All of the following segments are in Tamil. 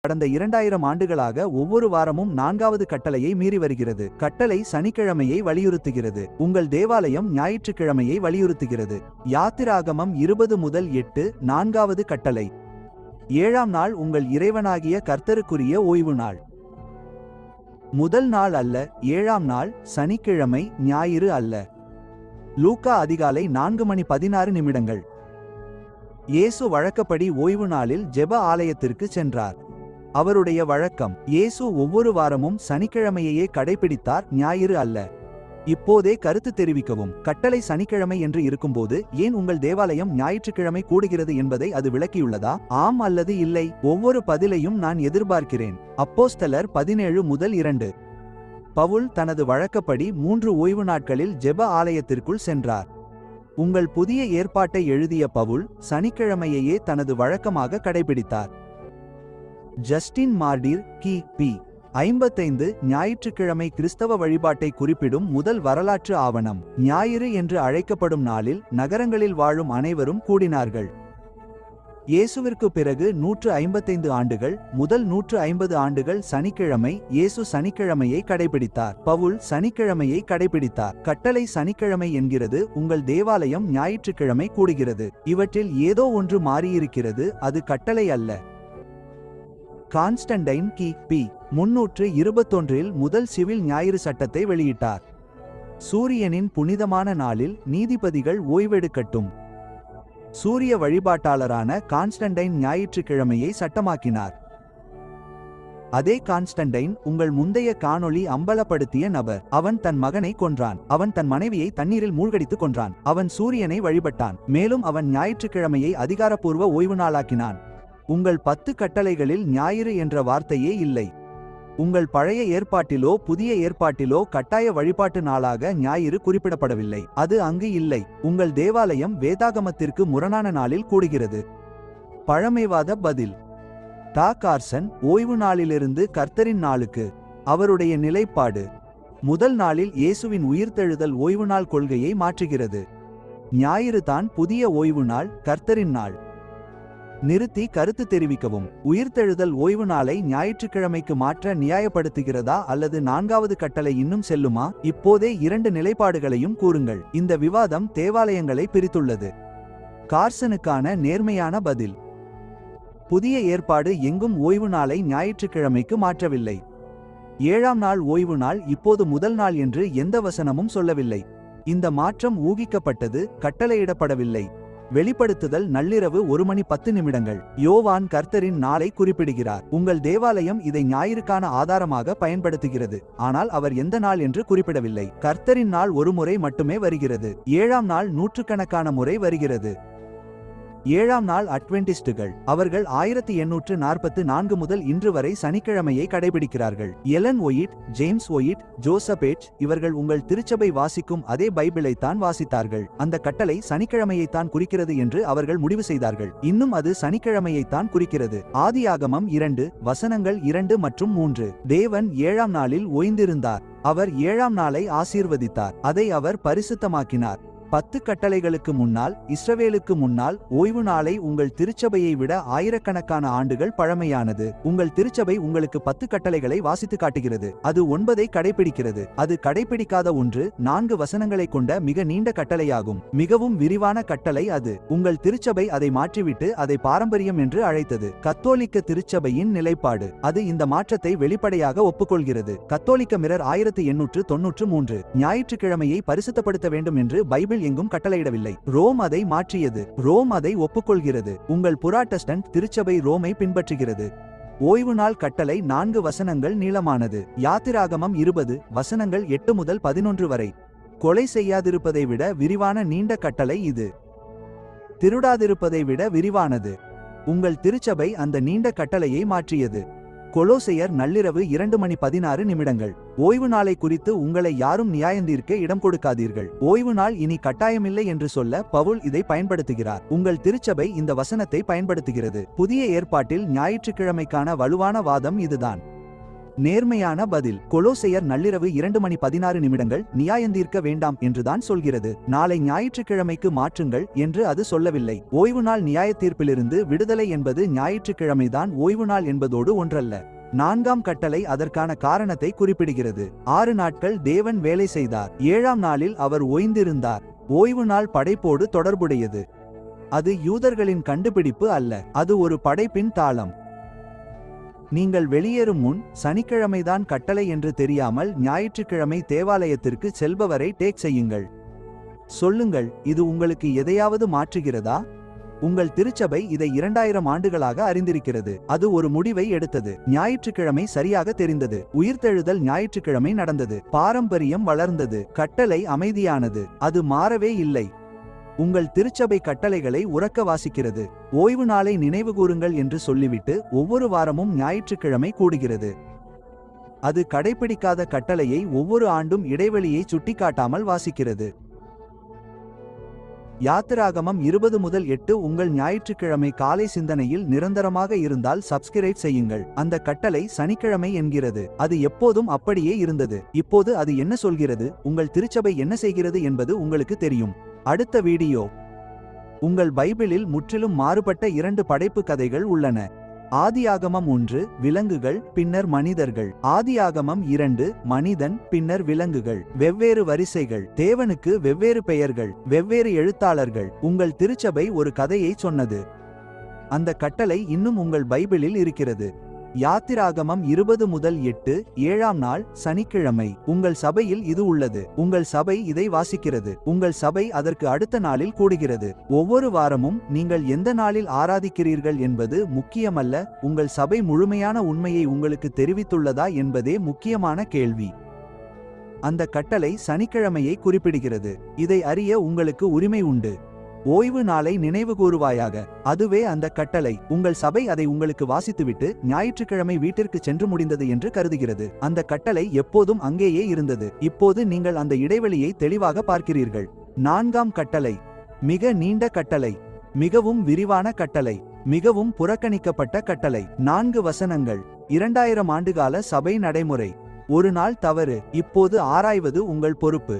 கடந்த 2000 ஆண்டுகளாக ஒவ்வொரு வாரமும் 4வது கட்டளையை மீறி வருகிறது. கட்டளை சனிக்கிழமையை வலியுறுத்துகிறது. உங்கள் தேவாலயம் ஞாயிற்றுக்கிழமையை வலியுறுத்துகிறது. யாத்திராகமம் 20:8 4வது கட்டளை. 7ஆம் நாள் உங்கள் இறைவனாகிய கர்த்தருக்குரிய ஓய்வு நாள். முதல் நாள் அல்ல, 7ஆம் நாள், சனிக்கிழமை, ஞாயிறு அல்ல. லூக்கா அதிகாலை 4:16. இயேசு வழக்கப்படி ஓய்வு நாளில் ஜெப ஆலயத்திற்கு சென்றார். அவருடைய வழக்கம். இயேசு ஒவ்வொரு வாரமும் சனிக்கிழமையையே கடைபிடித்தார், ஞாயிறு அல்ல. இப்போதே கருத்து தெரிவிக்கவும். கட்டளை சனிக்கிழமை என்று இருக்கும்போது ஏன் உங்கள் தேவாலயம் ஞாயிற்றுக்கிழமை கூடுகிறது என்பதை அது விளக்கியுள்ளதா? ஆம் அல்லது இல்லை? ஒவ்வொரு பதிலையும் நான் எதிர்பார்க்கிறேன். அப்போஸ்தலர் 17:2. பவுல் தனது வழக்கப்படி 3 ஓய்வு நாட்களில் ஜெப ஆலயத்திற்குள் சென்றார். உங்கள் புதிய ஏற்பாட்டை எழுதிய பவுல் சனிக்கிழமையையே தனது வழக்கமாக கடைபிடித்தார். ஜஸ்டின் மார்டீர் கி.பி. 55 ஞாயிற்றுக்கிழமை கிறிஸ்தவ வழிபாட்டை குறிப்பிடும் முதல் வரலாற்று ஆவணம். ஞாயிறு என்று அழைக்கப்படும் நாளில் நகரங்களில் வாழும் அனைவரும் கூடினார்கள். இயேசுவிற்கு பிறகு 155 ஆண்டுகள், முதல் 150 ஆண்டுகள் சனிக்கிழமை. இயேசு சனிக்கிழமையை கடைபிடித்தார். பவுல் சனிக்கிழமையை கடைபிடித்தார். கட்டளை சனிக்கிழமை என்கிறது, உங்கள் தேவாலயம் ஞாயிற்றுக்கிழமை கூடுகிறது. இவற்றில் ஏதோ ஒன்று மாறியிருக்கிறது, அது கட்டளை அல்ல. கான்ஸ்டன்டைன் கி.பி. 321 முதல் சிவில் ஞாயிறு சட்டத்தை வெளியிட்டார். சூரியனின் புனிதமான நாளில் நீதிபதிகள் ஓய்வெடுக்கட்டும். சூரிய வழிபாட்டாளரான கான்ஸ்டன்டைன் ஞாயிற்றுக்கிழமையை சட்டமாக்கினார். அதே கான்ஸ்டன்டைன் உங்கள் முந்தைய காணொளி அம்பலப்படுத்திய நபர். அவன் தன் மகனை கொன்றான். அவன் தன் மனைவியை தண்ணீரில் மூழ்கடித்து கொன்றான். அவன் சூரியனை வழிபட்டான். மேலும் அவன் ஞாயிற்றுக்கிழமையை அதிகாரப்பூர்வ ஓய்வு நாளாக்கினான். உங்கள் 10 கட்டளைகளில் ஞாயிறு என்ற வார்த்தையே இல்லை. உங்கள் பழைய ஏற்பாட்டிலோ புதிய ஏற்பாட்டிலோ கட்டாய வழிபாட்டு நாளாக ஞாயிறு குறிப்பிடப்படவில்லை. அது அங்கு இல்லை. உங்கள் தேவாலயம் வேதாகமத்திற்கு முரணான நாளில் கூடுகிறது. பழமைவாத பதில். கார்சன் ஓய்வு நாளிலிருந்து கர்த்தரின் நாளுக்கு. அவருடைய நிலைப்பாடு. முதல் நாளில் இயேசுவின் உயிர்த்தெழுதல் ஓய்வு நாள் கொள்கையை மாற்றுகிறது. ஞாயிறு தான் புதிய ஓய்வு நாள், கர்த்தரின் நாள். நிறுத்தி கருத்து தெரிவிக்கவும். உயிர்த்தெழுதல் ஓய்வு நாளை ஞாயிற்றுக்கிழமைக்கு மாற்ற நியாயப்படுத்துகிறதா அல்லது 4வது கட்டளை இன்னும் செல்லுமா? இப்போதே 2 நிலைப்பாடுகளையும் கூறுங்கள். இந்த விவாதம் தேவாலயங்களை பிரித்துள்ளது. கார்சனுக்கான நேர்மையான பதில். புதிய ஏற்பாடு எங்கும் ஓய்வு நாளை ஞாயிற்றுக்கிழமைக்கு மாற்றவில்லை. 7ஆம் நாள் ஓய்வு நாள் இப்போது முதல் நாள் என்று எந்த வசனமும் சொல்லவில்லை. இந்த மாற்றம் ஊகிக்கப்பட்டது, கட்டளையிடப்படவில்லை. வெளிப்படுத்துதல் நள்ளிரவு 1:10. யோவான் கர்த்தரின் நாளை குறிப்பிடுகிறார். உங்கள் தேவாலயம் இதை ஞாயிறுக்கான ஆதாரமாக பயன்படுத்துகிறது, ஆனால் அவர் எந்த நாள் என்று குறிப்பிடவில்லை. கர்த்தரின் நாள் ஒரு முறை மட்டுமே வருகிறது. 7ஆம் நாள் நூற்றுக்கணக்கான முறை வருகிறது. 7ஆம் நாள் அட்வென்டிஸ்டுகள். அவர்கள் 1844 முதல் இன்று வரை சனிக்கிழமையை கடைபிடிக்கிறார்கள். எலன் ஒயிட், ஜேம்ஸ் ஒயிட், ஜோசபேட் இவர்கள் உங்கள் திருச்சபை வாசிக்கும் அதே பைபிளைத்தான் வாசித்தார்கள். அந்த கட்டளை சனிக்கிழமையைத்தான் குறிக்கிறது என்று அவர்கள் முடிவு செய்தார்கள். இன்னும் அது சனிக்கிழமையைத்தான் குறிக்கிறது. ஆதியாகமம் 2 வசனங்கள் 2 மற்றும் 3. தேவன் 7ஆம் நாளில் ஓய்ந்திருந்தார். அவர் 7ஆம் நாளை ஆசீர்வதித்தார். அதை அவர் பரிசுத்தமாக்கினார். 10 கட்டளைகளுக்கு முன்னால், இஸ்ரவேலுக்கு முன்னால், ஓய்வு நாளை உங்கள் திருச்சபையை விட ஆயிரக்கணக்கான ஆண்டுகள் பழமையானது. உங்கள் திருச்சபை உங்களுக்கு 10 கட்டளைகளை வாசித்து காட்டுகிறது. அது 9ஐ கடைபிடிக்கிறது. அது கடைபிடிக்காத ஒன்று 4 வசனங்களை கொண்ட மிக நீண்ட கட்டளையாகும். மிகவும் விரிவான கட்டளை அது. உங்கள் திருச்சபை அதை மாற்றிவிட்டு அதை பாரம்பரியம் என்று அழைத்தது. கத்தோலிக்க திருச்சபையின் நிலைப்பாடு. அது இந்த மாற்றத்தை வெளிப்படையாக ஒப்புக்கொள்கிறது. கத்தோலிக்க மிரர் 1893 ஞாயிற்றுக்கிழமையை பரிசுத்தப்படுத்த வேண்டும் என்று பைபிள் எங்கும் கட்டளையிடவில்லை. ரோம் அதை மாற்றியது. ரோம் அதை ஒப்புக்கொள்கிறது. உங்கள் புராட்டஸ்டன்ட் திருச்சபை ரோமை பின்பற்றுகிறது. ஓய்வு நாள் கட்டளை 4 வசனங்கள் நீளமானது. யாத்திராகமம் 20 வசனங்கள் 8 முதல் 11 வரை. கொலை செய்யாதிருப்பதை விட விரிவான நீண்ட கட்டளை இது. திருடாதிருப்பதை விட விரிவானது. உங்கள் திருச்சபை அந்த நீண்ட கட்டளையை மாற்றியது. கொலோசையர் நள்ளிரவு 2:16. ஓய்வு நாளை குறித்து உங்களை யாரும் நியாயந்தீர்க்க இடம் கொடுக்காதீர்கள். ஓய்வு நாள் இனி கட்டாயமில்லை என்று சொல்ல பவுல் இதை பயன்படுத்துகிறார். உங்கள் திருச்சபை இந்த வசனத்தை பயன்படுத்துகிறது. புதிய ஏற்பாட்டில் ஞாயிற்றுக்கிழமைக்கான வலுவான வாதம் இதுதான். நேர்மையான பதில். கொலோசையர் நள்ளிரவு 2:16 நியாயந்தீர்க்க வேண்டாம் என்றுதான் சொல்கிறது. நாளை ஞாயிற்றுக்கிழமைக்கு மாற்றுங்கள் என்று அது சொல்லவில்லை. ஓய்வு நாள் நியாயத்தீர்ப்பிலிருந்து விடுதலை என்பது ஞாயிற்றுக்கிழமைதான் ஓய்வு நாள் என்பதோடு ஒன்றல்ல. 4ஆம் கட்டளை அதற்கான காரணத்தை குறிப்பிடுகிறது. 6 நாட்கள் தேவன் வேலை செய்தார், 7ஆம் நாளில் அவர் ஓய்ந்திருந்தார். ஓய்வு நாள் படைப்போடு தொடர்புடையது. அது யூதர்களின் கண்டுபிடிப்பு அல்ல, அது ஒரு படைப்பின் தாளம். நீங்கள் வெளியேறும் முன் சனிக்கிழமைதான் கட்டளை என்று தெரியாமல் ஞாயிற்றுக்கிழமை தேவாலயத்திற்கு செல்பவரை டேக் செய்யுங்கள். சொல்லுங்கள், இது உங்களுக்கு எதையாவது மாற்றுகிறதா? உங்கள் திருச்சபை இதை 2000 ஆண்டுகளாக அறிந்திருக்கிறது. அது ஒரு முடிவை எடுத்தது. ஞாயிற்றுக்கிழமை சரியாக தெரிந்தது. உயிர்த்தெழுதல் ஞாயிற்றுக்கிழமை நடந்தது. பாரம்பரியம் வளர்ந்தது. கட்டளை அமைதியானது. அது மாறவே இல்லை. உங்கள் திருச்சபை கட்டளைகளை உரக்க வாசிக்கிறது. ஓய்வு நாளை நினைவுகூருங்கள் என்று சொல்லிவிட்டு ஒவ்வொரு வாரமும் ஞாயிற்றுக்கிழமை கூடுகிறது. அது கடைபிடிக்காத கட்டளையை ஒவ்வொரு ஆண்டும் இடைவெளியை சுட்டிக்காட்டாமல் வாசிக்கிறது. யாத்திராகமம் 20-8 உங்கள் ஞாயிற்றுக்கிழமை காலை சிந்தனையில் நிரந்தரமாக இருந்தால் சப்ஸ்கிரைப் செய்யுங்கள். அந்த கட்டளை சனிக்கிழமை என்கிறது. அது எப்போதும் அப்படியே இருந்தது. இப்போது அது என்ன சொல்கிறது, உங்கள் திருச்சபை என்ன செய்கிறது என்பது உங்களுக்கு தெரியும். அடுத்த வீடியோ. உங்கள் பைபிளில் முற்றிலும் மாறுபட்ட 2 படைப்பு கதைகள் உள்ளன. ஆதியாகமம் 1 விலங்குகள் பின்னர் மனிதர்கள். ஆதியாகமம் 2 மனிதன் பின்னர் விலங்குகள். வெவ்வேறு வரிசைகள், தேவனுக்கு வெவ்வேறு பெயர்கள், வெவ்வேறு எழுத்தாளர்கள். உங்கள் திருச்சபை ஒரு கதையை சொன்னது. அந்த கட்டளை இன்னும் உங்கள் பைபிளில் இருக்கிறது. யாத்திராகமம் 20-8 7ஆம் நாள் சனிக்கிழமை. உங்கள் சபையில் இது உள்ளது. உங்கள் சபை இதை வாசிக்கிறது. உங்கள் சபை அதற்கு அடுத்த நாளில் கூடுகிறது. ஒவ்வொரு வாரமும் நீங்கள் எந்த நாளில் ஆராதிக்கிறீர்கள் என்பது முக்கியமல்ல, உங்கள் சபை முழுமையான உண்மையை உங்களுக்கு தெரிவித்துள்ளதா என்பதே முக்கியமான கேள்வி. அந்த கட்டளை சனிக்கிழமையை குறிப்பிடுகிறது. இதை அறிய உங்களுக்கு உரிமை உண்டு. ஓய்வு நாளை நினைவுகூருவாயாக. அதுவே அந்த கட்டளை. உங்கள் சபை அதை உங்களுக்கு வாசித்துவிட்டு ஞாயிற்றுக்கிழமை வீட்டிற்கு சென்று முடிந்தது என்று கருதுகிறது. அந்த கட்டளை எப்போதும் அங்கேயே இருந்தது. இப்போது நீங்கள் அந்த இடைவெளியை தெளிவாக பார்க்கிறீர்கள். 4ஆம் கட்டளை மிக நீண்ட கட்டளை, மிகவும் விரிவான கட்டளை, மிகவும் புறக்கணிக்கப்பட்ட கட்டளை. 4 வசனங்கள், 2000 ஆண்டுகால சபை நடைமுறை, ஒரு நாள் தவறு. இப்போது ஆராய்வது உங்கள் பொறுப்பு.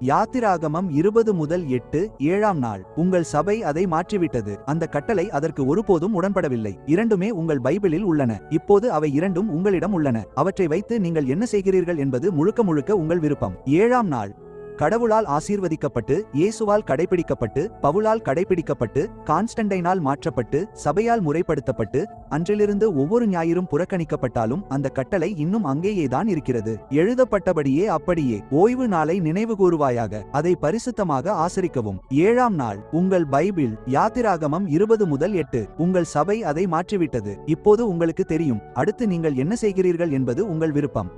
யாத்திராகமம் 20-8 7ஆம் நாள். உங்கள் சபை அதை மாற்றிவிட்டது. அந்த கட்டளை அதற்கு ஒருபோதும் உடன்படவில்லை. இரண்டுமே உங்கள் பைபிளில் உள்ளன. இப்போது அவை இரண்டும் உங்களிடம் உள்ளன. அவற்றை வைத்து நீங்கள் என்ன செய்கிறீர்கள் என்பது முழுக்க முழுக்க உங்கள் விருப்பம். 7ஆம் நாள் கடவுளால் ஆசீர்வதிக்கப்பட்டு, இயேசுவால் கடைபிடிக்கப்பட்டு, பவுலால் கடைபிடிக்கப்பட்டு, கான்ஸ்டன்டைனால் மாற்றப்பட்டு, சபையால் முறைப்படுத்தப்பட்டு, அன்றிலிருந்து ஒவ்வொரு ஞாயிறும் புறக்கணிக்கப்பட்டாலும் அந்த கட்டளை இன்னும் அங்கேயேதான் இருக்கிறது. எழுதப்பட்டபடியே அப்படியே. ஓய்வு நாளை நினைவுகூருவாயாக. அதை பரிசுத்தமாக ஆசரிக்கவும். 7ஆம் நாள் உங்கள் பைபிள். யாத்திராகமம் 20-8. உங்கள் சபை அதை மாற்றிவிட்டது. இப்போது உங்களுக்கு தெரியும். அடுத்து நீங்கள் என்ன செய்கிறீர்கள் என்பது உங்கள் விருப்பம்.